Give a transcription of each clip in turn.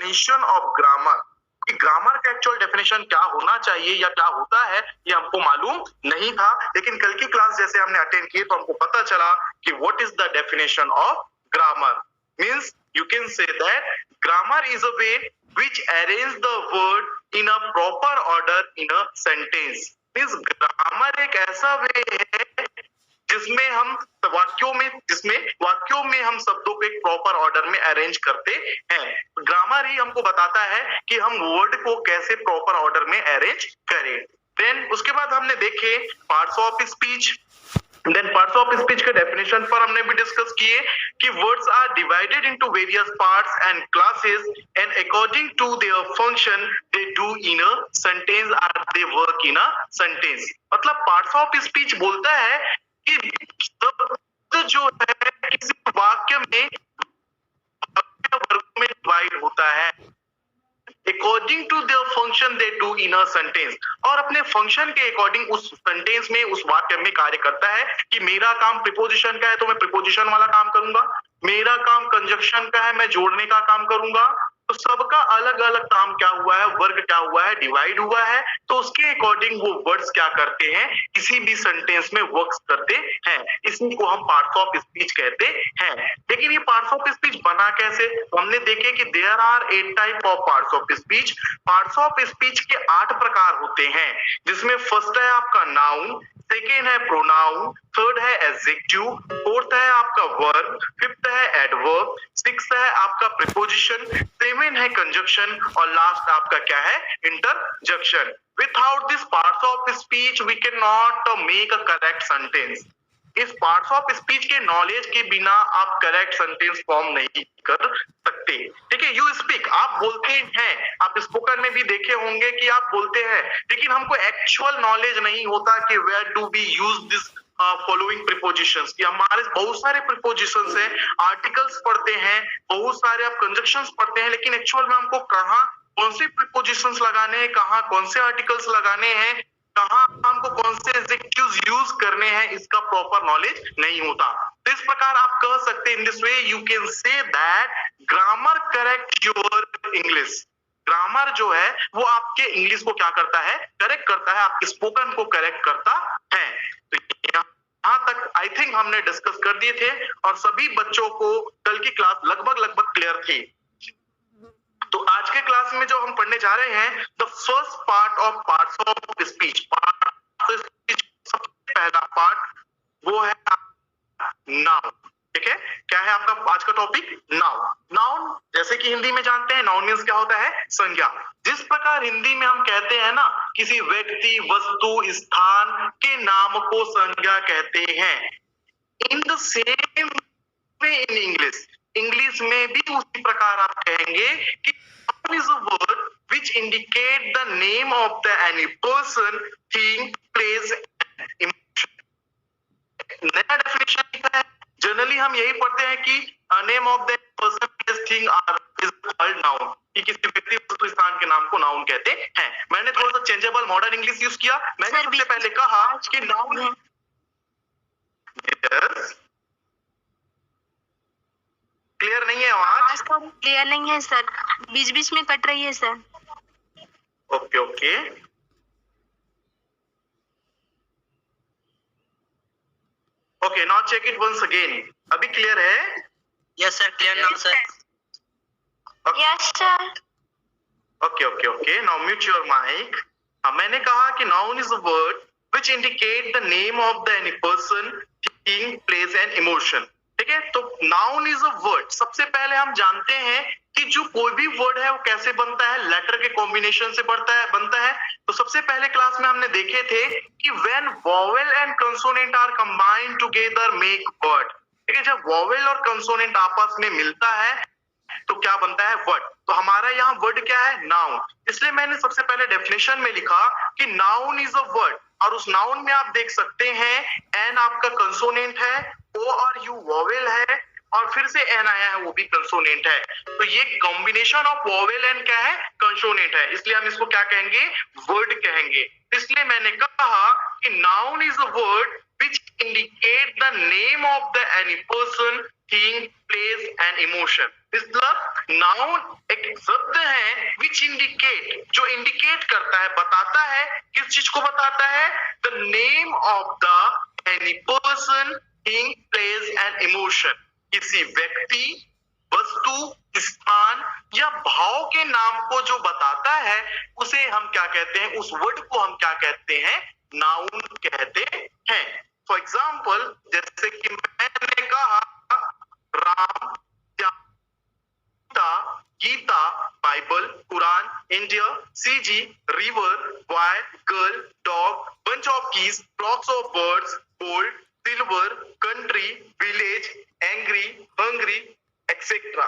Definition of grammar, कि grammar का actual definition क्या होना चाहिए या क्या होता है ये हमको मालूम नहीं था, लेकिन कल की क्लास जैसे हमने अटेंड की तो हमको पता चला कि what is the definition of grammar. Means you can say that grammar is a way which arrange the word in a proper order in a sentence। Means grammar एक ऐसा वे है जिसमें वाक्यों में हम शब्दों को एक प्रॉपर ऑर्डर में अरेंज करते हैं। ग्रामर ही हमको बताता है कि हम वर्ड को कैसे प्रॉपर ऑर्डर में अरेंज करें। देन उसके बाद हमने देखे parts of speech. Then parts of speech के डेफिनेशन पर हमने भी डिस्कस किए कि words are divided into various parts and classes and according to their function they do in a sentence are they work in a sentence. मतलब parts of speech बोलता है कि शब्द जो है किसी वाक्य में वर्गों में डिवाइड होता है according to their function they do in a sentence, और अपने फंक्शन के अकॉर्डिंग उस सेंटेंस में उस वाक्य में कार्य करता है। कि मेरा काम प्रीपोजिशन का है तो मैं प्रीपोजिशन वाला काम करूंगा, मेरा काम कंजक्शन का है मैं जोड़ने का काम करूंगा। तो सबका अलग अलग काम क्या हुआ है, वर्ग क्या हुआ है, डिवाइड हुआ है, तो उसके अकॉर्डिंग वो वर्ड्स क्या करते हैं, किसी भी सेंटेंस में वर्क्स करते हैं। इसी को हम पार्ट्स ऑफ स्पीच कहते हैं। लेकिन ये पार्ट्स ऑफ स्पीच बना कैसे, तो हमने देखे कि there are 8 type of parts of speech. Parts of speech के 8 प्रकार होते हैं, जिसमें फर्स्ट है आपका नाउन, सेकेंड है प्रोनाउन, थर्ड है एडजेक्टिव, फोर्थ है आपका वर्ब, फिफ्थ है एडवर्ब, सिक्स्थ है आपका प्रीपोजिशन, सेवन है कंजक्शन, और लास्ट आपका क्या है, interjection. Without this parts of speech we can not make a correct sentence. इस पार्ट्स ऑफ स्पीच के नॉलेज के बिना आप करेक्ट सेंटेंस फॉर्म नहीं कर सकते। ठीक है, यू स्पीक, आप बोलते हैं, आप स्पोकन में भी देखे होंगे कि आप बोलते हैं, लेकिन हमको एक्चुअल नॉलेज नहीं होता कि where do we use this following prepositions. कि हमारे बहुत सारे प्रीपोजिशंस हैं, आर्टिकल्स पढ़ते हैं, बहुत सारे आप कंजक्शंस पढ़ते हैं, लेकिन एक्चुअल में हमको कहाँ कौन से प्रीपोजिशंस लगाने हैं, कहाँ कौन से आर्टिकल्स लगाने हैं, कहाँ हमको कौन से एडजेक्टिव्स यूज करने हैं, इसका प्रॉपर नॉलेज नहीं होता। तो इस प्रकार आप कह सकते हैं, in this way you can say that grammar correct your English. Grammar जो है वो आपके इंग्लिश को क्या करता है, करेक्ट करता है, आपके स्पोकन को करेक्ट करता है। तो यहाँ तक आई थिंक हमने डिस्कस कर दिए थे और सभी बच्चों को कल की क्लास लगभग क्लियर थी। तो आज के क्लास में जो हम पढ़ने जा रहे हैं, the first part of parts of speech. सबसे पहला पार्ट वो है नाउन। ठीक है, क्या है आपका आज का टॉपिक, नाउन। नाउन जैसे कि हिंदी में जानते हैं, नाउन मींस क्या होता है, संज्ञा। जिस प्रकार हिंदी में हम कहते हैं ना, किसी व्यक्ति, वस्तु, स्थान के नाम को संज्ञा कहते हैं, in the same way in English, English में भी उसी प्रकार आप कहेंगे कि noun is a word which indicate the name of the any person, thing, place, emotion। नया डेफिनेशन लिखा है, जनरली हम यही पढ़ते हैं कि name of the person, place, thing or is called noun, कि किसी व्यक्ति, वस्तु, स्थान के नाम को नाउन कहते हैं। मैंने थोड़ा सा चेंजेबल मॉडर्न इंग्लिश यूज किया। मैंने सबसे पहले कहा कि नाउन, क्लियर नहीं है आवाज? क्लियर नहीं है सर, बीच बीच में कट रही है sir. Okay okay, okay, now check it once again. अभी क्लियर है? Yes sir, clear now sir. Yes sir. Okay okay okay, now mute your mic. मैंने कहा कि noun is a word which indicate the name of the any person, thing, place and emotion. ठीक है, तो noun is a word. सबसे पहले हम जानते हैं कि जो कोई भी वर्ड है वो कैसे बनता है, लेटर के कॉम्बिनेशन से बनता है। तो सबसे पहले क्लास में हमने देखे थे कि when vowel and consonant are combined together make word. ठीक है, जब वोवेल और कंसोनेंट आपस में मिलता है तो क्या बनता है, वर्ड। तो हमारा यहाँ वर्ड क्या है, नाउन। इसलिए मैंने सबसे पहले डेफिनेशन में लिखा कि नाउन इज अ वर्ड, और उस नाउन में आप देख सकते हैं एन आपका कंसोनेंट है, ओ और यू वोवेल है, और फिर से एन आया है वो भी कंसोनेंट है। तो ये कॉम्बिनेशन ऑफ वोवेल एंड क्या है, कंसोनेंट है, इसलिए हम इसको क्या कहेंगे, वर्ड कहेंगे। इसलिए मैंने कहा कि noun is a word which indicate the name of the any person, thing, place and emotion। मतलब नाउन एक शब्द विच इंडिकेट, जो इंडिकेट करता है, बताता है, किस चीज को बताता है? The name of the any person, thing, place and emotion. किसी व्यक्ति, वस्तु, स्थान या भाव के नाम को जो बताता है उसे हम क्या कहते हैं? उस वर्ड को हम क्या कहते हैं? नाउन कहते हैं। फॉर एग्जाम्पल, जैसे कि मैंने कहा Ram, Gita, Bible, Quran, India, CG, river, boy, girl, dog, bunch of keys, flocks of birds, gold, silver, country, village, angry, hungry, etc.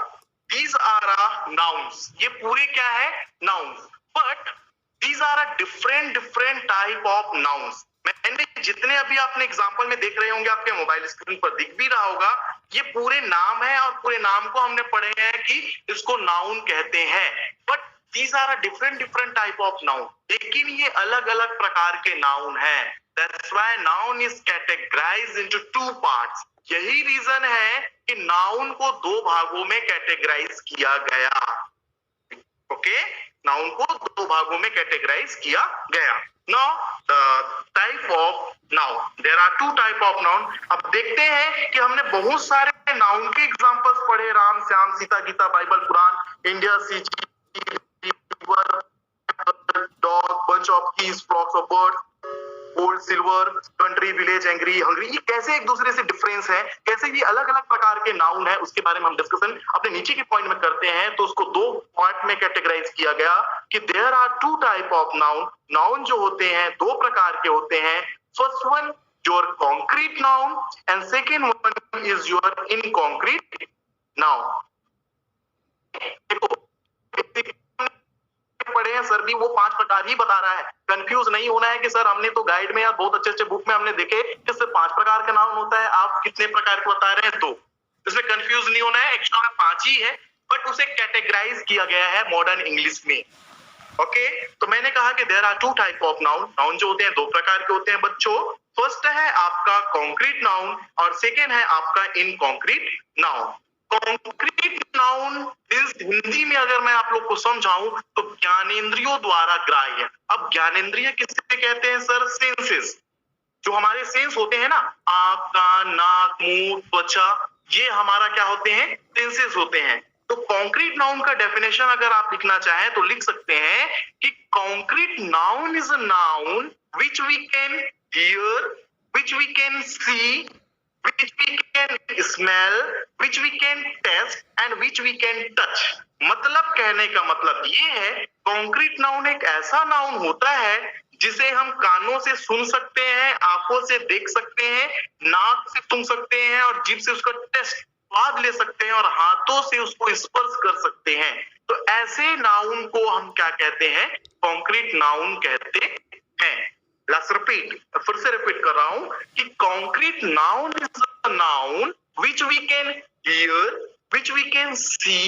These are nouns. ये पूरे क्या है? Nouns. But these are a different type of nouns. मैंने जितने अभी आपने example में देख रहे होंगे, आपके मोबाइल स्क्रीन पर दिख भी रहा होगा, ये पूरे नाम है और पूरे नाम को हमने पढ़े हैं कि इसको नाउन कहते हैं। But these are a different type of noun. लेकिन ये अलग अलग प्रकार के नाउन हैं। That's why noun is categorized into two parts. यही रीजन है कि नाउन को दो भागों में कैटेगराइज किया गया। ओके, नाउन को दो भागों में कैटेगराइज किया गया। Now the type of noun, there are two type of noun. अब देखते हैं कि हमने बहुत सारे नाउन के एग्जांपल्स पढ़े, Ram, Shyam, Sita, Gita, Bible, Quran, India, CG, dog, bunch of keys, flocks of birds, gold, silver, country, village, angry, hungry, ये कैसे एक दूसरे से डिफरेंस है, कैसे ये अलग अलग प्रकार के नाउन है, उसके बारे में हम डिस्कशन अपने नीचे के पॉइंट में करते हैं। तो उसको दो पार्ट में कैटेगराइज किया गया कि there are two type of noun. Noun जो होते हैं दो प्रकार के होते हैं। First one your concrete noun and second one is your inconcrete noun. पढ़े हैं सर भी वो 5 प्रकार ही बता रहा है। कंफ्यूज नहीं होना है कि सर हमने तो गाइड में या बहुत अच्छे बुक में हमने देखे कि सिर्फ 5 प्रकार का नाउन होता है, आप कितने प्रकार के बता रहे हैं? 2। इसमें कंफ्यूज नहीं होना है, एक्स्ट्रा में 5 ही है, बट उसे कैटेगराइज किया गया है मॉडर्न इंग्लिश में। ओके, तो मैंने कहा कि there are two type of noun. Noun जो होते हैं दो प्रकार के होते हैं बच्चों। फर्स्ट है आपका कॉन्क्रीट नाउन और सेकेंड है आपका इनकॉन्क्रीट नाउन। कॉन्क्रीट नाउन हिंदी में अगर मैं आप लोग को समझाऊं तो ज्ञानेंद्रियों द्वारा ग्राह्य। अब ज्ञानेंद्रिय किससे कहते हैं सर? सेंसेस। जो हमारे सेंस होते हैं ना, आंख, कान, नाक, मुंह, त्वचा, ये हमारा क्या होते हैं? सेंसेस होते हैं। तो कॉन्क्रीट नाउन का डेफिनेशन अगर आप लिखना चाहें तो लिख सकते हैं कि concrete noun is a noun which we can hear, which we can see, which we can smell, which we can taste and which we can touch। मतलब कहने का मतलब ये है, कॉन्क्रीट नाउन एक ऐसा नाउन होता है जिसे हम कानों से सुन सकते हैं, आंखों से देख सकते हैं, नाक से सुन सकते हैं और जीभ से उसका टेस्ट स्वाद ले सकते हैं और हाथों से उसको स्पर्श कर सकते हैं। तो ऐसे नाउन को हम क्या कहते हैं? कॉन्क्रीट नाउन कहते हैं। लेट्स रिपीट, फिर से रिपीट कर रहा हूं कि concrete noun is a noun which we can hear, which we can see,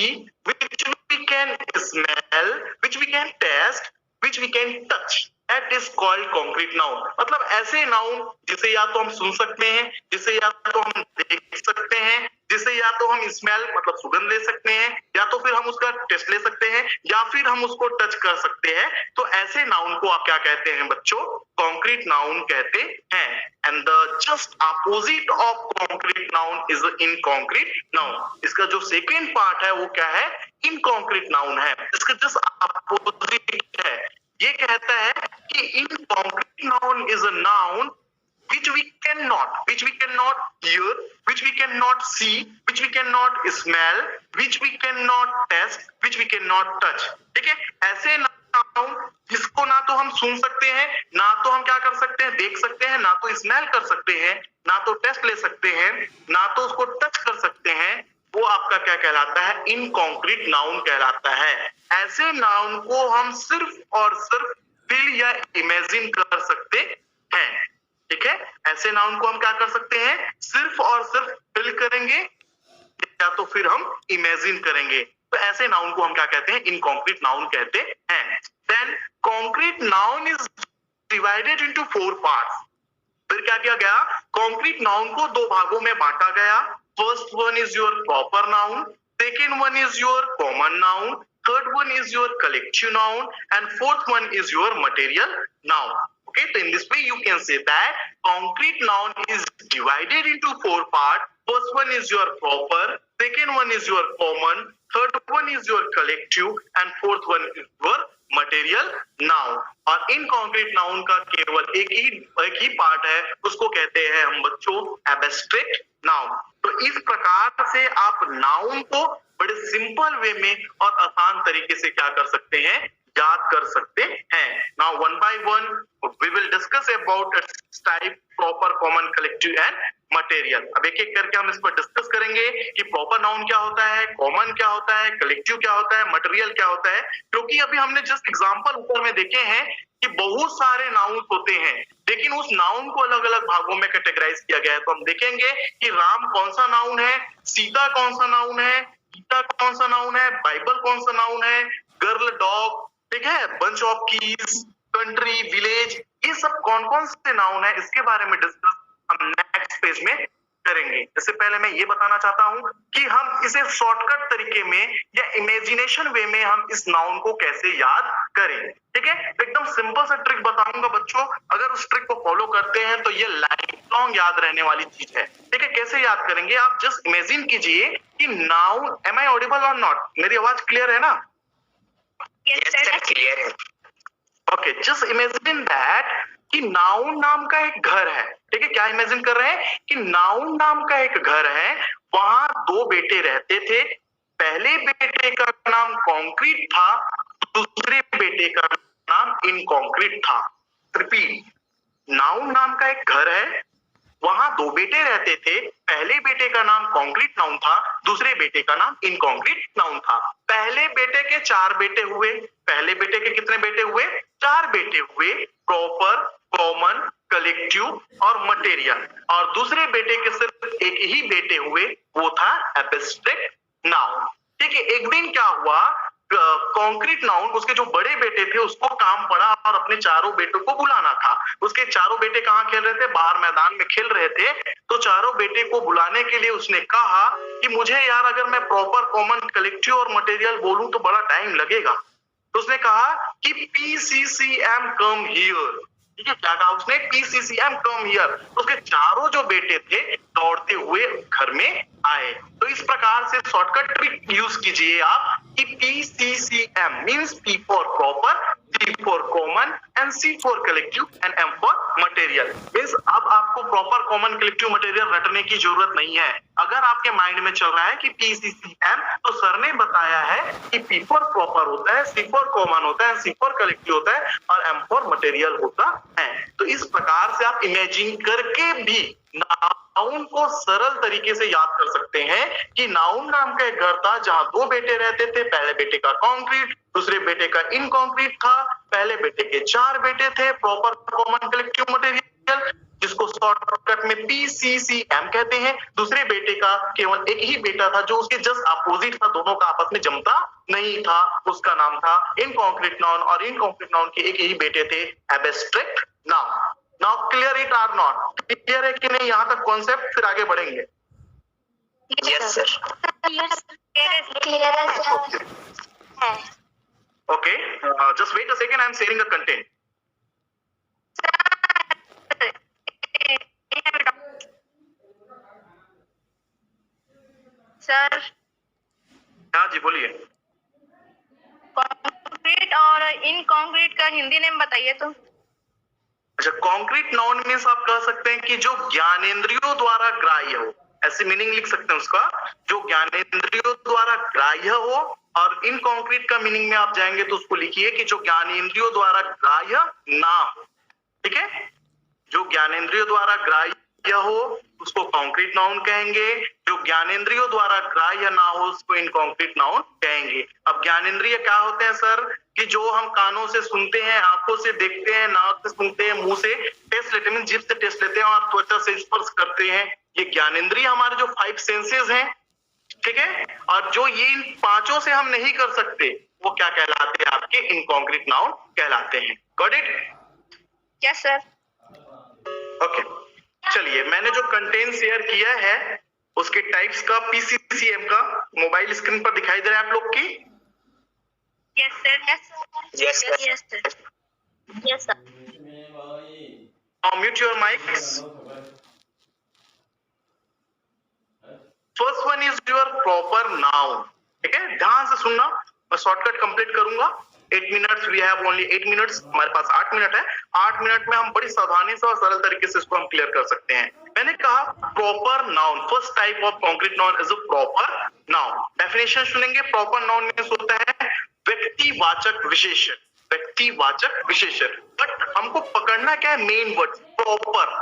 which we can smell, which we can taste, which we can touch. That is called concrete noun. मतलब ऐसे noun जिसे या तो हम सुन सकते हैं, जिसे या तो हम देख सकते हैं, जिसे या तो हम स्मेल मतलब सुगंध ले सकते हैं, या तो फिर हम उसका टेस्ट ले सकते हैं, या फिर हम उसको टच कर सकते हैं। तो ऐसे नाउन को आप क्या कहते हैं बच्चों? कॉन्क्रीट नाउन कहते हैं। And the just opposite of concrete noun is inconcrete noun. इसका जो सेकेंड पार्ट है वो क्या है? इनकॉन्क्रीट नाउन है। इसका जस्ट अपोजिट है। ये कहता है कि inconcrete noun is a noun which we cannot hear, which we cannot see, which we cannot smell, which we cannot taste, which we cannot touch। ठीक है, ऐसे नाउन जिसको ना तो हम सुन सकते हैं, ना तो हम क्या कर सकते हैं? देख सकते हैं, ना तो स्मेल कर सकते हैं, ना तो टेस्ट ले सकते हैं, ना तो उसको टच कर सकते हैं, वो आपका क्या कहलाता है? इनकॉन्क्रीट नाउन कहलाता है। ऐसे नाउन को हम सिर्फ और सिर्फ फील या इमेजिन कर सकते हैं। ठीक है, ऐसे नाउन को हम क्या कर सकते हैं? सिर्फ और सिर्फ फील करेंगे या तो फिर हम इमेजिन करेंगे। तो ऐसे नाउन को हम क्या कहते हैं? इनकॉन्क्रीट नाउन कहते हैं। Then concrete noun is divided into 4 parts. फिर क्या किया गया? कॉन्क्रीट नाउन को 2 भागों में बांटा गया। First one is your proper noun, second one is your common noun, third one is your collective noun, and fourth one is your material noun. Okay, so in this way you can say that concrete noun is divided into four parts. First one is your proper, second one is your common, third one is your collective, and fourth one is your material noun. और इनकॉन्क्रीट noun का केवल एक ही part है, उसको कहते हैं हम बच्चों एब्स्ट्रैक्ट नाउन। तो इस प्रकार से आप नाउन को बड़े सिंपल वे में और आसान तरीके से क्या कर सकते हैं, याद कर सकते हैं। Now one by one we will discuss about its type, proper, common, collective and material. अब एक एक करके हम इस पर डिस्कस करेंगे कि प्रॉपर नाउन क्या होता है, कॉमन क्या होता है, कलेक्टिव क्या होता है, मटेरियल क्या होता है। क्योंकि अभी हमने जस्ट एग्जांपल ऊपर में देखे हैं कि बहुत सारे नाउन होते हैं, लेकिन उस नाउन को अलग अलग भागों में कैटेगराइज किया गया है। तो हम देखेंगे कि राम कौन सा नाउन है, सीता कौन सा नाउन है, गीता कौन सा नाउन है, बाइबल कौन सा नाउन है, गर्ल, डॉग, ठीक है, bunch of keys, country, village, ये सब कौन कौन से नाउन है, इसके बारे में डिस्कस हम नेक्स्ट पेज में करेंगे। इससे पहले मैं ये बताना चाहता हूं कि हम इसे शॉर्टकट तरीके में या इमेजिनेशन वे में हम इस नाउन को कैसे याद करें। ठीक है, एकदम सिंपल सा ट्रिक बताऊंगा बच्चों, अगर उस ट्रिक को फॉलो करते हैं तो ये लाइफ लॉन्ग याद रहने वाली चीज है। ठीक है, कैसे याद करेंगे, आप जस्ट इमेजिन कीजिए कि नाउन, एम आई ऑडिबल और नॉट, मेरी आवाज क्लियर है ना? Yes sir, clear है। ओके, जस्ट इमेजिन दैट कि नाउन नाम का एक घर है। ठीक है, क्या इमेजिन कर रहे हैं कि नाउन नाम का एक घर है, वहां दो बेटे रहते थे। पहले बेटे का नाम कॉन्क्रीट था, दूसरे बेटे का नाम इनकॉन्क्रीट था। रिपीट, नाउन नाम का एक घर है, वहां दो बेटे रहते थे। पहले बेटे का नाम कॉन्क्रीट नाउन था, दूसरे बेटे का नाम इनकॉन्क्रीट नाउन था। पहले बेटे के 4 बेटे हुए। पहले बेटे के कितने बेटे हुए? 4 बेटे हुए, प्रॉपर, कॉमन, कलेक्टिव और मटेरियल। और दूसरे बेटे के सिर्फ एक ही बेटे हुए, वो था एब्स्ट्रैक्ट नाउन। ठीक है, एक दिन क्या हुआ, कॉन्क्रीट नाउन, उसके जो बड़े बेटे थे उसको काम पड़ा और अपने चारों बेटों को बुलाना था। उसके चारों बेटे कहाँ खेल रहे थे? बाहर मैदान में खेल रहे थे। तो चारों बेटे को बुलाने के लिए उसने कहा कि मुझे यार, अगर मैं प्रॉपर, कॉमन, कलेक्टिव और मटेरियल बोलूं तो बड़ा टाइम लगेगा। तो उसने कहा कि PCCM कम हियर। ठीक है, क्या कहा उसने? PCCM come here. तो उसके चारों जो बेटे थे दौड़ते हुए घर में आए। तो इस प्रकार से शॉर्टकट ट्रिक यूज कीजिए आप कि PCCM means P for proper, C for common and C for collective and M for material. Means अब आपको प्रॉपर, कॉमन, कलेक्टिव, मटेरियल रटने की जरूरत नहीं है। अगर आपके माइंड में चल रहा है कि PCCM, तो सर ने बताया है कि P फॉर प्रॉपर होता है, C फॉर कॉमन होता है, C फॉर कलेक्टिव होता है और M फॉर मटेरियल होता है। तो इस प्रकार से आप इमेजिन करके भी नाउन को सरल तरीके से याद कर सकते हैं कि नाउन नाम का एक घर था जहां दो बेटे रहते थे। पहले बेटे का कॉन्क्रीट, दूसरे बेटे का इनकॉन्क्रीट था। पहले बेटे के 4 बेटे थे, प्रॉपर, कॉमन, कलेक्टिव, मटेरियल, जिसको शॉर्टकट में PCCM कहते हैं। दूसरे बेटे का केवल एक ही बेटा था जो उसके जस्ट अपोजिट था, दोनों का आपस में जमता नहीं था, उसका नाम था इनकॉन्क्रीट नाउन। और इनकॉन्क्रीट नाउन के एक ही बेटे थे, abstract noun. Now clear it are not? Clear है कि नहीं? यहां तक कॉन्सेप्ट, फिर आगे बढ़ेंगे। Yes sir, क्लियर है। Okay, just wait a second, I am sharing the content. Sir, हाँ जी, बोलिए। कॉन्क्रीट और इनकॉन्क्रीट का हिंदी नेम बताइए तो। अच्छा, कॉन्क्रीट नाउन मीन्स आप कह सकते हैं कि जो ज्ञानेंद्रियों द्वारा ग्राह्य हो, ऐसी मीनिंग लिख सकते हैं उसका, जो ज्ञानेंद्रियों द्वारा ग्राह्य हो। और इनकॉन्क्रीट का मीनिंग में आप जाएंगे तो उसको लिखिए कि जो ज्ञानेंद्रियों द्वारा ग्राह्य ना हो। ठीक है, जो ज्ञानेंद्रियों द्वारा ग्राह्य हो उसको कॉन्क्रीट नाउन कहेंगे, जो ज्ञानेंद्रियों द्वारा ग्राह्य ना हो उसको इनकॉन्क्रीट नाउन कहेंगे। अब ज्ञानेंद्रिय क्या होते हैं सर? कि जो हम कानों से सुनते हैं, आंखों से देखते हैं, नाक से सुनते हैं, मुंह से टेस्ट लेते हैं, जीभ से टेस्ट लेते हैं और त्वचा से स्पर्श करते हैं। ये ज्ञानेंद्रिय हमारे जो 5 सेंसेस हैं। ठीक है, और जो ये इन 5 से हम नहीं कर सकते वो क्या कहलाते हैं? आपके इनकॉन्क्रीट नाउन कहलाते हैं। Got it? Yes sir. Okay, चलिए, मैंने जो कंटेंट शेयर किया है उसके टाइप्स का PCCM का मोबाइल स्क्रीन पर दिखाई दे रहा है आप लोग की? Yes, sir. Yes, sir. Yes, sir. Yes, sir. Now mute your mics. First one is your proper noun. ठीक है, ध्यान से सुनना. मैं शॉर्टकट कंप्लीट करूंगा. 8 minutes, we have only 8 minutes. हमारे पास 8 मिनट है. 8 मिनट में हम बड़ी सावधानी से और सरल तरीके से इसको हम क्लियर कर सकते हैं. मैंने कहा proper noun, first type of concrete noun is a proper noun. Definition सुनेंगे. प्रॉपर नाउन मींस होता है व्यक्तिवाचक विशेषण. व्यक्तिवाचक विशेषण. बट हमको पकड़ना क्या है, main word proper.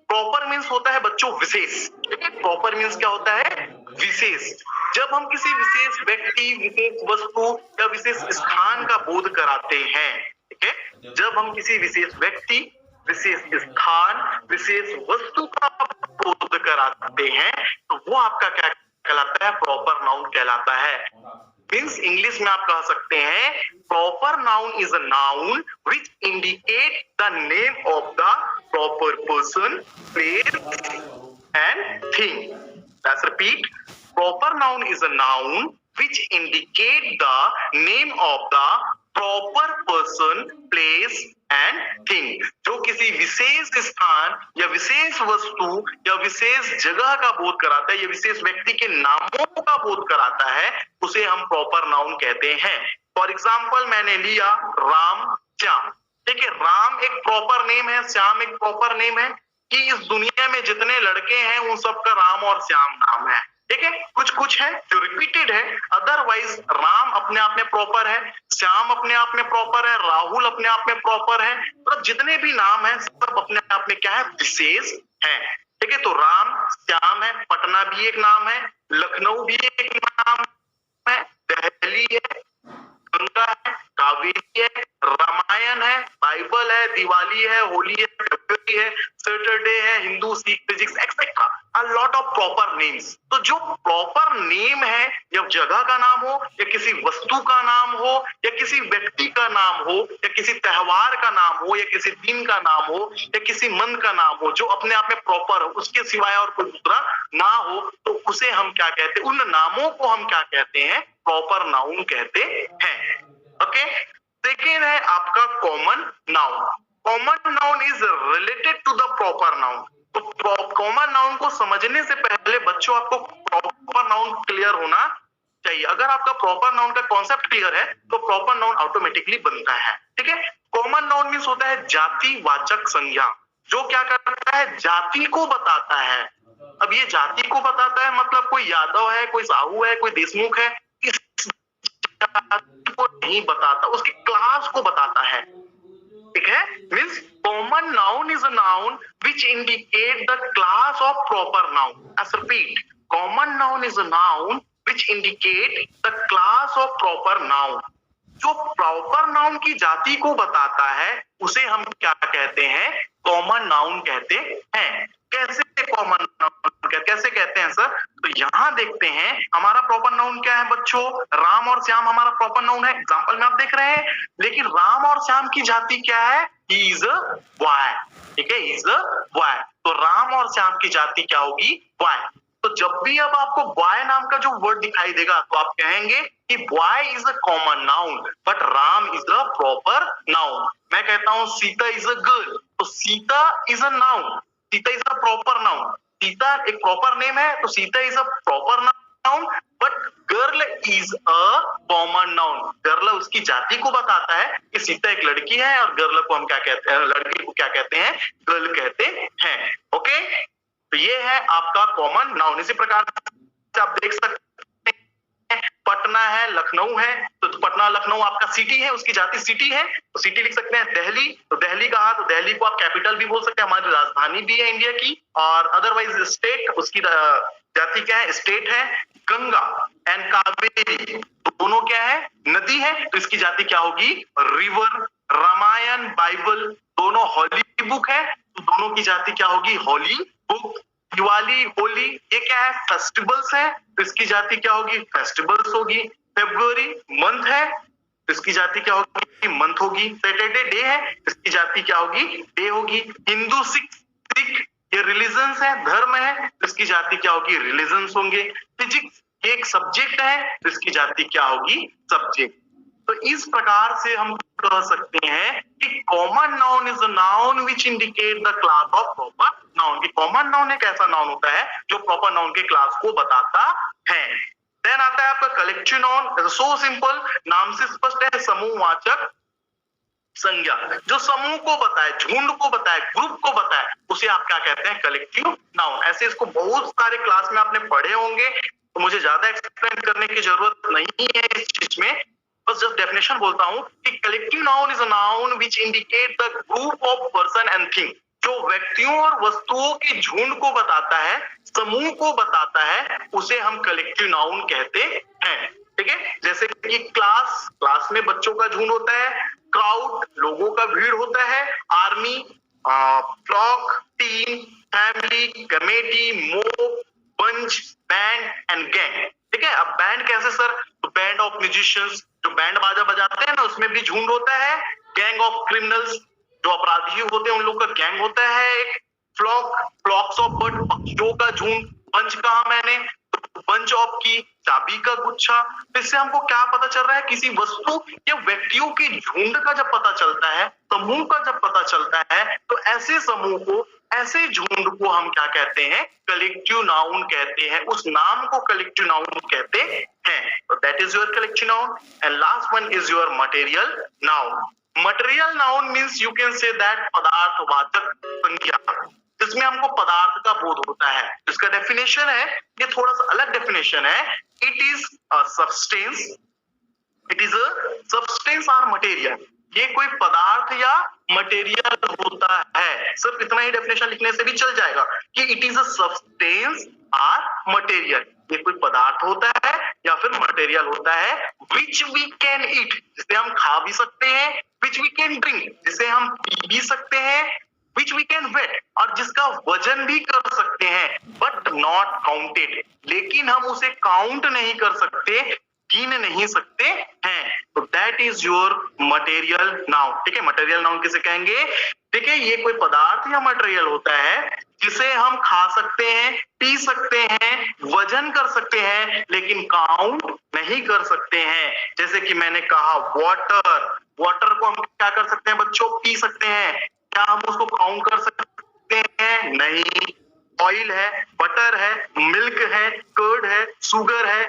Proper means होता है बच्चों विशेष. ठीक है, प्रॉपर मीन्स क्या होता है, विशेष. जब हम किसी विशेष व्यक्ति, विशेष वस्तु या विशेष स्थान का बोध कराते हैं, ठीक है, जब हम किसी विशेष व्यक्ति, विशेष स्थान, विशेष वस्तु का बोध कराते हैं, तो वो आपका क्या कहलाता है, प्रॉपर नाउन कहलाता है. मीन्स इंग्लिश में आप कह सकते हैं proper noun is a noun which indicate the name of the proper person, place and thing. Let's repeat. Proper noun is a noun which indicate the name of the proper person, place and thing. जो किसी विशेष स्थान या विशेष वस्तु या विशेष जगह का बोध कराता है या विशेष व्यक्ति के नामों का बोध कराता है, उसे हम प्रॉपर नाउन कहते हैं. फॉर एग्जाम्पल मैंने लिया राम, श्याम. ठीक है, राम एक प्रॉपर नेम है, श्याम एक प्रॉपर नेम है. कि इस दुनिया में जितने लड़के हैं उन सबका राम और श्याम नाम है. ठीक है, कुछ कुछ है जो रिपीटेड है, अदरवाइज राम अपने आप में प्रॉपर है, श्याम अपने आप में प्रॉपर है, राहुल अपने आप में प्रॉपर है. तो जितने भी नाम है सब अपने आप में क्या है, विशेष है. ठीक है, तो राम, श्याम है, पटना भी एक नाम है, लखनऊ भी एक नाम है, दिल्ली है, गंगा है, कावेरी है, रामायण है, बाइबल है, दिवाली है, होली है, फरवरी है, सैटरडे है, Hindu, Sikh, physics etcetera. A lot of proper names. तो जो प्रॉपर नेम है, या जगह का नाम हो या किसी वस्तु का नाम हो या किसी व्यक्ति का नाम हो या किसी त्योहार का नाम हो या किसी दिन का नाम हो या किसी मंथ का नाम हो, जो अपने आप में प्रॉपर हो, उसके सिवाय और कोई दूसरा ना हो, तो उसे हम क्या कहते हैं, उन नामों को हम क्या कहते हैं, प्रॉपर नाउन कहते हैं. ओके. सेकेंड है आपका common noun. Common noun is related to the proper noun. तो कॉमन नाउन को समझने से पहले बच्चों आपको प्रॉपर नाउन क्लियर होना चाहिए. अगर आपका प्रॉपर नाउन का कॉन्सेप्ट क्लियर है तो प्रॉपर नाउन ऑटोमेटिकली बनता है. ठीक है, कॉमन नाउन मींस होता है जातिवाचक संज्ञा, जो क्या करता है, जाति को बताता है. अब ये जाति को बताता है मतलब कोई यादव है, कोई साहू है, कोई देशमुख है, इस जाति को नहीं बताता, उसकी क्लास को बताता है. ठीक है, means common noun is a noun which indicate the class of proper noun. As repeat, common noun is a noun which indicate the class of proper noun. जो प्रॉपर नाउन की जाति को बताता है उसे हम क्या कहते हैं, कॉमन नाउन कहते हैं. कैसे कॉमन नाउन, कैसे कहते हैं सर? तो यहां देखते हैं हमारा प्रॉपर नाउन क्या है बच्चों, राम और श्याम हमारा प्रॉपर नाउन है. एग्जांपल में आप देख रहे हैं, लेकिन राम और श्याम की जाति क्या है, ही इज अ बॉय. ठीक है, इज अ बॉय. तो राम और श्याम की जाति क्या होगी, बॉय. तो जब भी अब आपको बॉय नाम का जो वर्ड दिखाई देगा तो आप कहेंगे कि boy is a common noun but Ram is a proper noun. मैं कहता हूं सीता इज अ गर्ल, तो Sita is a noun, Sita is a proper noun. Sita एक प्रॉपर नेम है तो Sita is a proper noun, but girl is a common noun. Girl उसकी जाति को बताता है कि सीता एक लड़की है और गर्ल को हम क्या कहते हैं, लड़की को क्या कहते हैं, गर्ल कहते हैं. ओके, तो ये है आपका कॉमन नाउन. इसी प्रकार से आप देख सकते हैं पटना है, लखनऊ है, तो पटना लखनऊ आपका सिटी है, उसकी जाति सिटी है, तो सिटी लिख सकते हैं. दिल्ली, तो दिल्ली कहा तो दिल्ली को आप कैपिटल भी बोल सकते हैं, हमारी राजधानी भी है इंडिया की. और अदरवाइज स्टेट, उसकी जाति क्या है, स्टेट है. गंगा एंड कावेरी दोनों क्या है, नदी है, तो इसकी जाति क्या होगी, रिवर. रामायण, बाइबल दोनों हॉली बुक है, तो दोनों की जाति क्या होगी, हॉली बुक. दिवाली, होली ये क्या है, फेस्टिवल्स है, तो इसकी जाति क्या होगी, फेस्टिवल्स होगी. फरवरी मंथ है, तो इसकी जाति क्या होगी, मंथ होगी. सैटरडे डे है, इसकी जाति क्या होगी, डे होगी. हिंदू, सिख ये रिलीजन्स है, धर्म है, तो इसकी जाति क्या होगी, रिलीजन्स होंगे. फिजिक्स ये एक सब्जेक्ट है, तो इसकी जाति क्या होगी, सब्जेक्ट. तो इस प्रकार से हम कह सकते हैं कि common noun is a noun which indicate the class of proper noun. की कॉमन नाउन एक ऐसा नाउन होता है जो प्रॉपर नाउन के क्लास को बताता है। देन आता है आपका कलेक्टिव नाउन। सो सिंपल, नाम से स्पष्ट है, समूहवाचक संज्ञा जो समूह को बताए, झुंड को बताए, ग्रुप को बताए, उसे आप क्या कहते हैं? Collective noun. ऐसे इसको बहुत सारे क्लास में आपने पढ़े होंगे, तो मुझे ज्यादा एक्सप्लेन करने की जरूरत नहीं है इस चीज में, बस जस्ट डेफिनेशन बोलता हूं कि collective noun is a noun which indicate the group of person and thing. जो व्यक्तियों और वस्तुओं के झुंड को बताता है, समूह को बताता है, उसे हम कलेक्टिव नाउन कहते हैं। ठीक है, जैसे कि क्लास में बच्चों का झुंड होता है, क्राउड लोगों का भीड़ होता है, army, flock, team, family, committee, mob, bunch, band and gang. ठीक है, अब बैंड कैसे सर? तो बैंड ऑफ म्यूजिशियंस, जो बैंड बाजा बजाते हैं ना, उसमें भी झुंड होता है। गैंग ऑफ क्रिमिनल्स, जो अपराधी होते हैं उन लोग का गैंग होता है एक। फ्लॉक्स ऑफ बर्ड, पक्षियों का झुंड। बंच कहा मैंने, बंच ऑफ की, चाबी का गुच्छा। तो इससे हमको क्या पता चल रहा है? किसी वस्तु या व्यक्तियों के झुंड का जब पता चलता है, समूह का जब पता चलता है, तो ऐसे समूह को, ऐसे झुंड को हम क्या कहते हैं? कलेक्टिव नाउन कहते हैं। उस नाम को कलेक्टिव नाउन कहते हैं। तो that is your collective noun. And last one is your material noun. Material noun means you can say that पदार्थवाचक संज्ञा, जिसमें हमको पदार्थ का बोध होता है। इसका डेफिनेशन है, ये थोड़ा सा अलग डेफिनेशन है। It is a substance, it is a substance और मटेरियल। ये कोई पदार्थ या मटेरियल होता है। सिर्फ इतना ही डेफिनेशन लिखने से भी चल जाएगा कि इट इज अ सब्सटेंस और मटेरियल। ये कोई पदार्थ होता है या फिर मटेरियल होता है विच वी कैन ईट, जिसे हम खा भी सकते हैं, विच वी कैन ड्रिंक, जिसे हम पी भी सकते हैं, विच वी कैन वेट, और जिसका वजन भी कर सकते हैं, बट नॉट काउंटेड, लेकिन हम उसे काउंट नहीं कर सकते, गिन नहीं सकते हैं। तो that is your material noun. ठीक है, मटेरियल नाउन किसे कहेंगे? ठीक है, ये कोई पदार्थ या मटेरियल होता है जिसे हम खा सकते हैं, पी सकते हैं, वजन कर सकते हैं, लेकिन काउंट नहीं कर सकते हैं। जैसे कि मैंने कहा वाटर, वाटर को हम क्या कर सकते हैं बच्चों? पी सकते हैं। क्या हम उसको काउंट कर सकते हैं? नहीं। ऑयल है, बटर है, मिल्क है, कर्ड है, शुगर है,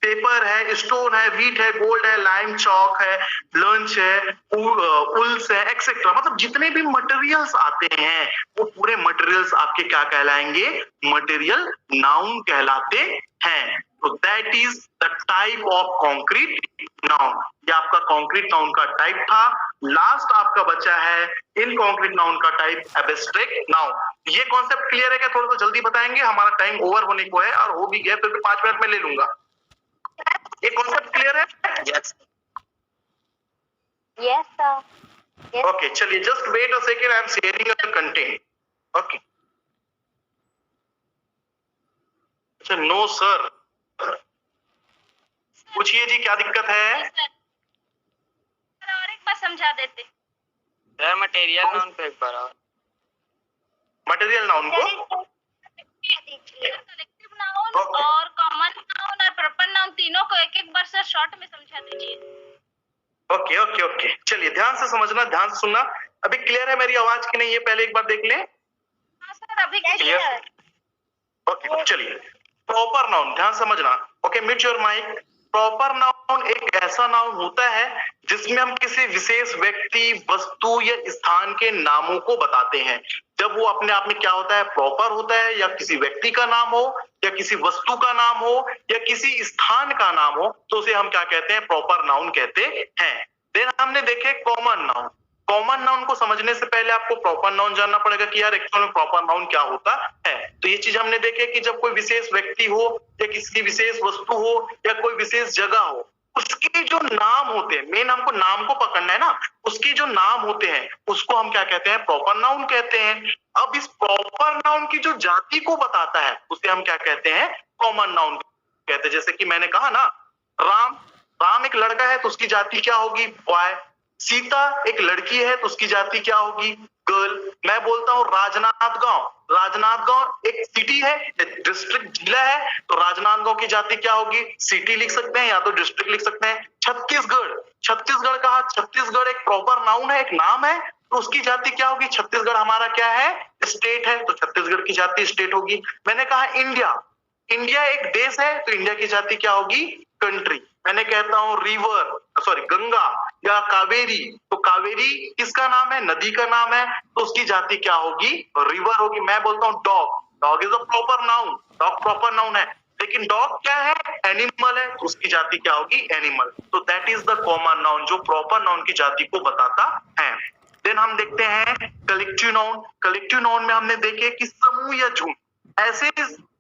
पेपर है, स्टोन है, व्हीट है, गोल्ड है, लाइम चौक है, लंच है, उल्स है, एक्सेट्रा। मतलब जितने भी मटेरियल्स आते हैं वो पूरे मटेरियल्स आपके क्या कहलाएंगे? मटेरियल नाउन कहलाते हैं। तो that is the type of concrete noun. ये आपका कॉन्क्रीट नाउन का टाइप था। लास्ट आपका बचा है इन कॉन्क्रीट नाउन का टाइप एब्स्ट्रैक्ट नाउन। ये कॉन्सेप्ट क्लियर है क्या? थोड़ा सा जल्दी बताएंगे, हमारा टाइम ओवर होने को है, और हो भी गया, फिर 5 मिनट में ले लूंगा। ये कॉन्सेप्ट क्लियर है? Yes. Yes, sir. Yes. Okay, चलिए just wait a second, I am sharing a content. Okay, अच्छा, नो सर, पूछिए जी क्या दिक्कत है? सर और एक बार समझा देते। सर मटेरियल नाउन पे एक बार और। मटेरियल नाउन को कलेक्टिव नाउन और कॉमन नाउन और प्रॉपर नाउन तीनों को एक एक बार सर शॉर्ट में समझा दीजिए। ओके ओके ओके, चलिए ध्यान से समझना, ध्यान से सुनना। अभी क्लियर है मेरी आवाज की नहीं? ये पहले एक बार देख लें। हाँ सर, अभी क्लियर। ओके, चलिए प्रॉपर नाउन ध्यान समझना। Okay, mute your mic. Proper noun एक ऐसा नाउन होता है जिसमें हम किसी विशेष व्यक्ति, वस्तु या स्थान के नामों को बताते हैं। जब वो अपने आप में क्या होता है? प्रॉपर होता है, या किसी व्यक्ति का नाम हो, या किसी वस्तु का नाम हो, या किसी स्थान का नाम हो, तो उसे हम क्या कहते हैं? प्रॉपर नाउन कहते हैं। देन हमने देखे कॉमन नाउन। कॉमन नाउन को समझने से पहले आपको प्रॉपर नाउन जानना पड़ेगा कि यार एक्चुअल में प्रॉपर नाउन क्या होता है। तो ये चीज हमने देखे कि जब कोई विशेष व्यक्ति हो, या किसी विशेष वस्तु हो, या कोई विशेष जगह हो, उसके जो नाम होते हैं, मेन हमको नाम को पकड़ना है ना, उसके जो नाम होते हैं उसको हम क्या कहते हैं? प्रॉपर नाउन कहते हैं। अब इस प्रॉपर नाउन की जो जाति को बताता है उसे हम क्या कहते हैं? कॉमन नाउन कहते हैं। जैसे कि मैंने कहा ना, राम, राम एक लड़का है तो उसकी जाति क्या होगी? बॉय। सीता एक लड़की है तो उसकी जाति क्या होगी? गर्ल। मैं बोलता हूं राजनांदगांव, राजनांदगांव एक सिटी है, डिस्ट्रिक्ट जिला है, तो राजनांदगांव की जाति क्या होगी? सिटी लिख सकते हैं या तो डिस्ट्रिक्ट लिख सकते हैं। छत्तीसगढ़, छत्तीसगढ़ कहा, छत्तीसगढ़ एक प्रॉपर नाउन है, एक नाम है, तो उसकी जाति क्या होगी? छत्तीसगढ़ हमारा क्या है? स्टेट है, तो छत्तीसगढ़ की जाति स्टेट होगी। मैंने कहा इंडिया, इंडिया एक देश है, तो इंडिया की जाति क्या होगी? कंट्री। मैंने कहता हूं रिवर, सॉरी गंगा या कावेरी, तो कावेरी किसका नाम है? नदी का नाम है, तो उसकी जाति क्या होगी? रिवर होगी। मैं बोलता हूं dog, dog is a proper noun, dog proper noun है, लेकिन डॉग क्या है? एनिमल है, तो उसकी जाति क्या होगी? एनिमल। तो that is the common noun, जो प्रॉपर नाउन की जाति को बताता है। देन हम देखते हैं कलेक्टिव नाउन। कलेक्टिव नाउन में हमने देखे कि समूह या झुंड, ऐसे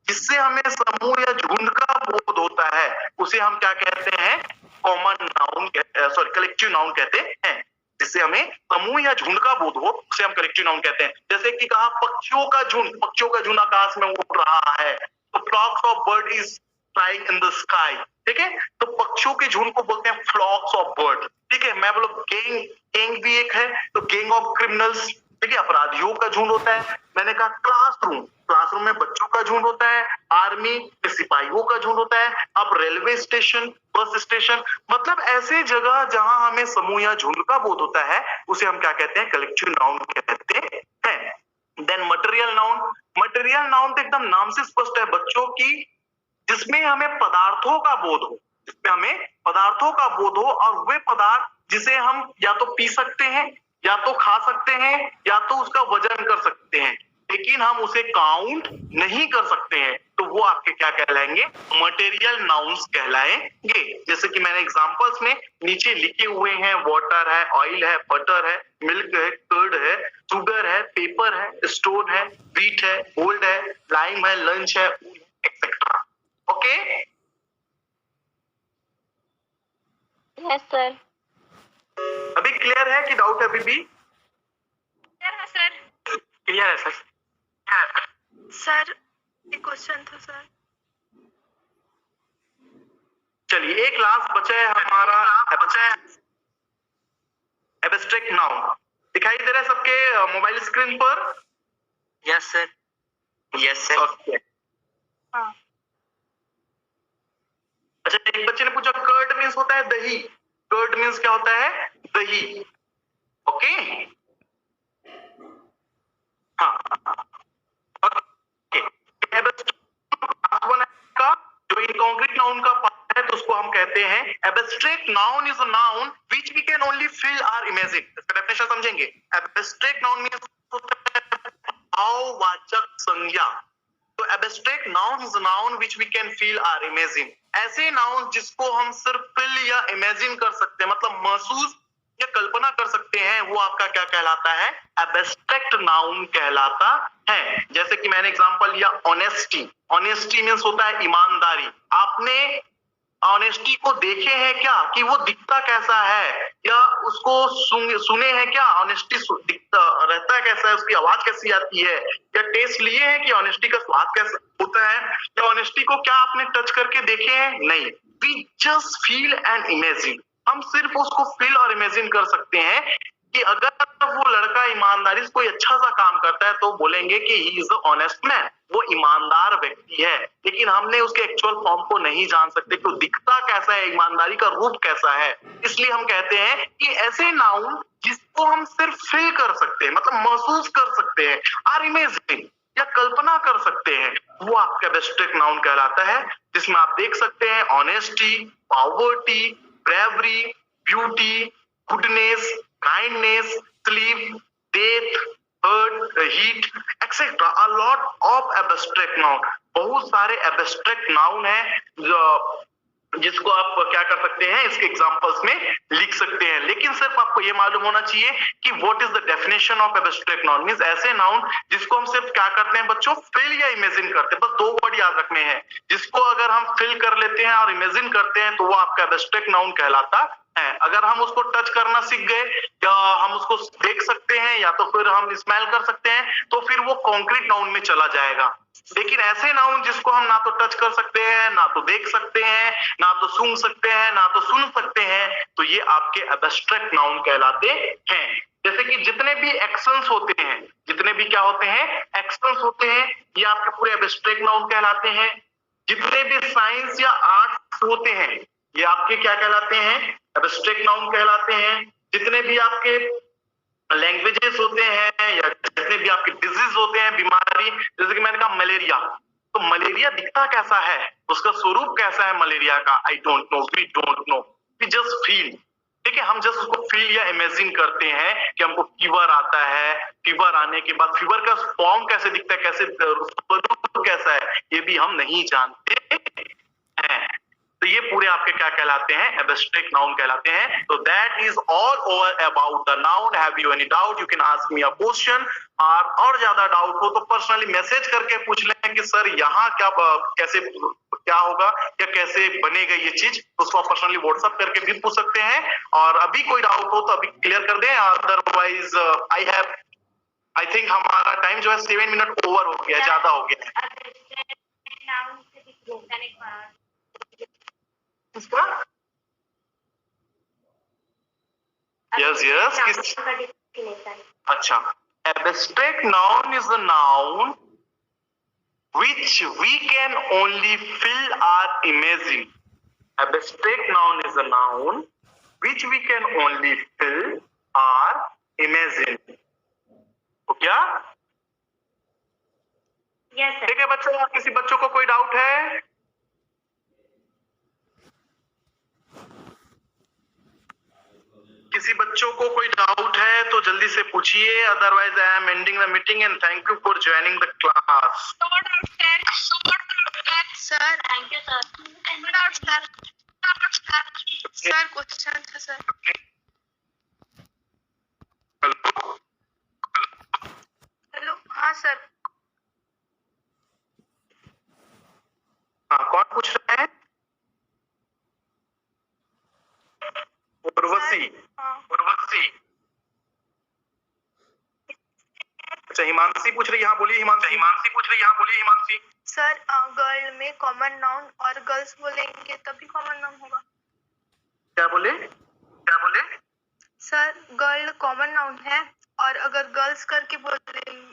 जिससे हमें समूह या झुंड का बोध होता है, उसे हम क्या कहते हैं? Common noun, sorry collective noun कहते हैं। जिससे हमें समूह या झुंड का बोध हो, उसे हम कलेक्टिव नाउन कहते हैं। जैसे कि कहा पक्षियों का झुंड, पक्षियों का झुंड आकाश में उड़ रहा है, तो flocks of bird is flying in the sky, ठीक है, तो पक्षियों के झुंड को बोलते हैं फ्लॉक्स ऑफ बर्ड, ठीक है। मैं बोलो गैंग, गैंग भी एक है, तो गैंग ऑफ क्रिमिनल्स, ठीक है, अपराधियों का झुंड होता है। मैंने कहा क्लासरूम, क्लासरूम में बच्चों का झुंड होता है, आर्मी में सिपाहियों का झुंड होता है। अब रेलवे स्टेशन, बस स्टेशन, मतलब ऐसे जगह जहां हमें समूह या झुंड का बोध होता है, उसे हम क्या कहते हैं? कलेक्टिव नाउन कहते हैं। Then material noun. Material noun तो एकदम नाम से स्पष्ट है बच्चों की, जिसमें हमें पदार्थों का बोध हो, जिसमें हमें पदार्थों का बोध हो, और वे पदार्थ जिसे हम या तो पी सकते हैं, या तो खा सकते हैं, या तो उसका वजन कर सकते हैं, लेकिन हम उसे काउंट नहीं कर सकते हैं, तो वो आपके क्या कहलाएंगे? मटेरियल नाउन्स कहलाएंगे। जैसे कि मैंने एग्जांपल्स में नीचे लिखे हुए हैं, वाटर है, ऑयल है, बटर है, मिल्क है, कर्ड है, शुगर है, पेपर है, स्टोन है, व्हीट है, गोल्ड है, लाइम है, लंच है, एक्सेट्रा। ओके? Yes sir. अभी क्लियर है कि डाउट है अभी भी? क्लियर है सर। क्लियर है सर। सर एक क्वेश्चन था सर। चलिए एक लास्ट बचा है हमारा, एब्स्ट्रैक्ट नाउन। दिखाई दे रहा है सबके मोबाइल स्क्रीन पर? Yes sir, yes sir. हाँ। अच्छा, एक बच्चे ने पूछा कर्ड मींस होता है दही, कर्ड मींस क्या होता है? दही। ओके, हाँ, ओके। का जो इनकॉन्क्रीट नाउन का पार्ट है, तो उसको हम कहते हैं abstract noun is a noun which we can only feel और इमेजिन। इसका डेफिनेशन समझेंगे। एब्स्ट्रैक्ट नाउन मींस भाववाचक संज्ञा, तो abstract noun is a noun which we can feel और इमेजिन। ऐसे नाउन जिसको हम सिर्फ फील या इमेजिन कर सकते हैं, मतलब महसूस या कल्पना कर सकते हैं, वो आपका क्या कहलाता है? एब्स्ट्रैक्ट नाउन कहलाता है। जैसे कि मैंने एग्जांपल लिया ऑनेस्टी। ऑनेस्टी मींस होता है ईमानदारी। आपने ऑनेस्टी को देखे हैं क्या कि वो दिखता कैसा है, या उसको सुने हैं क्या? ऑनेस्टी दिखता रहता है कैसा है, उसकी आवाज कैसी आती है, या टेस्ट लिए हैं कि ऑनेस्टी का स्वाद कैसा होता है, या ऑनेस्टी को क्या आपने टच करके देखे हैं? नहीं। We just feel and imagine. हम सिर्फ उसको फील और इमेजिन कर सकते हैं कि अगर वो लड़का ईमानदारी से कोई अच्छा सा काम करता है, तो बोलेंगे कि he is a honest man, वो ईमानदार व्यक्ति है। लेकिन हमने उसके एक्चुअल फॉर्म को नहीं जान सकते कि वो दिखता कैसा है, ईमानदारी का रूप कैसा है। इसलिए हम कहते हैं कि ऐसे नाउन जिसको हम सिर्फ फील कर सकते हैं, मतलब महसूस कर सकते हैं, और इमेजिन या कल्पना कर सकते हैं, वो आपका एब्स्ट्रैक्ट नाउन कहलाता है। जिसमें आप देख सकते हैं honesty, poverty, bravery, beauty, goodness, kindness, sleep, death, hurt, heat, etcetera. A lot of abstract noun. बहुत सारे एब्स्ट्रैक्ट नाउन है जिसको आप क्या कर सकते हैं, इसके एग्जांपल्स में लिख सकते हैं। लेकिन सिर्फ आपको ये मालूम होना चाहिए कि what is the definition of abstract noun. Means ऐसे नाउन जिसको हम सिर्फ क्या करते हैं बच्चों? फील या इमेजिन करते हैं। बस दो वर्ड याद रखने हैं। जिसको अगर हम फील कर लेते हैं और इमेजिन करते हैं, तो वो आपका एब्स्ट्रैक्ट नाउन कहलाता है। अगर हम उसको टच करना सीख गए, या हम उसको देख सकते हैं, या तो फिर हम स्मेल कर सकते हैं, तो फिर वो कॉन्क्रीट नाउन में चला जाएगा। लेकिन ऐसे नाउन जिसको हम ना तो टच कर सकते हैं, ना तो देख सकते हैं, ना तो सूंघ सकते हैं, ना तो सुन सकते हैं, तो ये आपके एब्स्ट्रैक्ट नाउन कहलाते हैं। जैसे कि जितने भी एक्शंस होते हैं, जितने भी क्या होते हैं, एक्शंस होते हैं, ये आपके पूरे एब्स्ट्रैक्ट नाउन कहलाते हैं। जितने भी साइंस या आर्ट्स होते हैं ये आपके क्या कहलाते हैं, एब्स्ट्रैक्ट नाउन कहलाते हैं। जितने भी आपके लैंग्वेजेस होते हैं या जितने भी आपके डिजीज होते हैं, बीमारी, जैसे कि मैंने कहा मलेरिया, तो मलेरिया दिखता कैसा है, उसका स्वरूप कैसा है मलेरिया का, I don't know, we don't know, we just feel. ठीक है, हम जस्ट उसको फील या इमेजिन करते हैं कि हमको फीवर आता है, फीवर आने के बाद फीवर का फॉर्म कैसे दिखता है, कैसे स्वरूप कैसा है, ये भी हम नहीं जानते हैं। तो ये पूरे आपके क्या कहलाते हैं, एब्स्ट्रैक्ट नाउन कहलाते हैं। तो that is all over about the noun. Have you any doubt, you can ask me a question. और ज्यादा डाउट हो तो पर्सनली मैसेज करके पूछ लें कि सर यहाँ क्या कैसे क्या होगा या कैसे बनेगा ये चीज, उसको आप पर्सनली व्हाट्सएप करके भी पूछ सकते हैं। और अभी कोई डाउट हो तो अभी क्लियर कर दें, अदरवाइज आई थिंक हमारा टाइम जो है 7 मिनट ओवर हो गया, ज्यादा हो गया है। किसका? यस किस? अच्छा, abstract noun is a noun which we can only feel or imagine. Abstract noun is a noun which we can only feel or imagine. तो क्या? Yes sir. ठीक है बच्चों, किसी बच्चों को कोई डाउट है? किसी बच्चों को कोई डाउट है तो जल्दी से पूछिए, otherwise I am ending the meeting and thank you for joining the class. Sir thank you sir. Sir question था सर। हेलो, हाँ सर। हाँ, कौन पूछ रहे हैं? उर्वशी। हाँ। उर्वशी। अच्छा, हिमांशी पूछ रही है, यहाँ बोलिए हिमांशी। हिमांशी पूछ रही है, यहाँ बोलिए हिमांशी। सर गर्ल में कॉमन नाउन और गर्ल्स बोलेंगे तभी कॉमन नाउन होगा। क्या बोले? क्या बोले? सर गर्ल कॉमन नाउन है और अगर गर्ल्स करके बोलेंगे